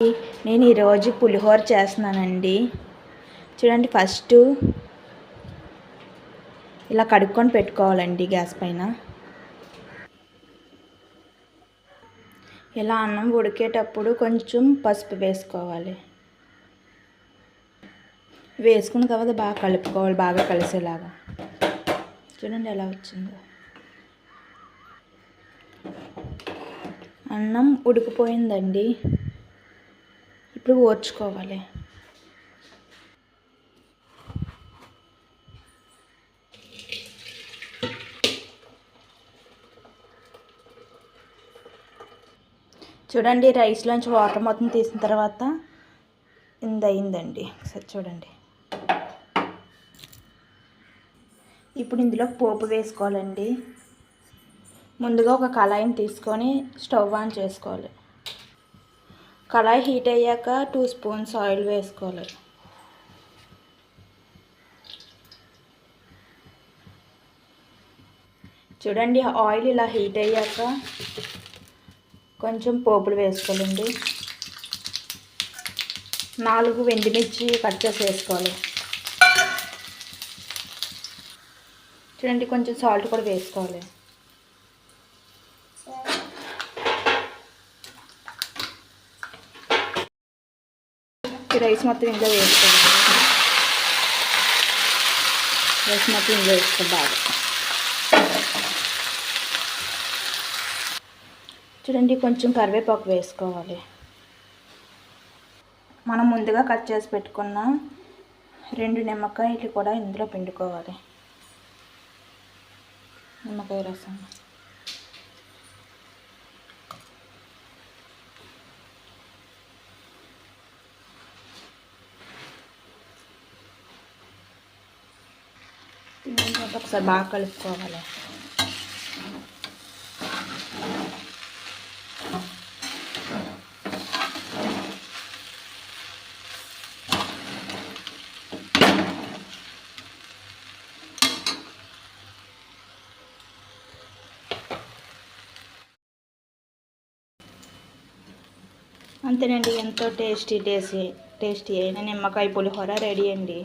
నేను ఈరోజు పులిహోర చేస్తున్నానండి. చూడండి, ఫస్ట్ ఇలా కడుక్కొని పెట్టుకోవాలండి గ్యాస్ పైన. ఇలా అన్నం ఉడికేటప్పుడు కొంచెం పసుపు వేసుకోవాలి. వేసుకున్న తర్వాత బాగా కలుపుకోవాలి, బాగా కలిసేలాగా. చూడండి ఎలా వచ్చిందో. అన్నం ఉడికిపోయిందండి. ఇప్పుడు ఓర్చుకోవాలి. చూడండి, రైస్లోంచి వాటర్ మొత్తం తీసిన తర్వాత ఇంత అయిందండి. ఒకసారి చూడండి. ఇప్పుడు ఇందులో పోపు వేసుకోవాలండి. ముందుగా ఒక కళాయిని తీసుకొని స్టవ్ ఆన్ చేసుకోవాలి. కళాయి హీట్ అయ్యాక 2 స్పూన్స్ ఆయిల్ వేసుకోవాలి. చూడండి, ఆయిల్ ఇలా హీట్ అయ్యాక కొంచెం పోపులు వేసుకోవాలండి. 4 ఎండుమిర్చి కట్ చేసి వేసుకోవాలి. చూడండి, కొంచెం సాల్ట్ కూడా వేసుకోవాలి. రైస్ మొత్తం ఇందులో వేసుకోవాలి. రైస్ మొత్తం ఇందులో వేసుకోవాలి బాగా. చూడండి, కొంచెం కరివేపాకు వేసుకోవాలి. మనం ముందుగా కట్ చేసి పెట్టుకున్న 2 నిమ్మకాయలు కూడా ఇందులో పిండుకోవాలి. నిమ్మకాయ రసం. ఒకసారి బాగా కలుపుకోవాలి. అంతేనండి, ఎంతో టేస్టీ అయిన నిమ్మకాయ పులిహోర రెడీ అండి.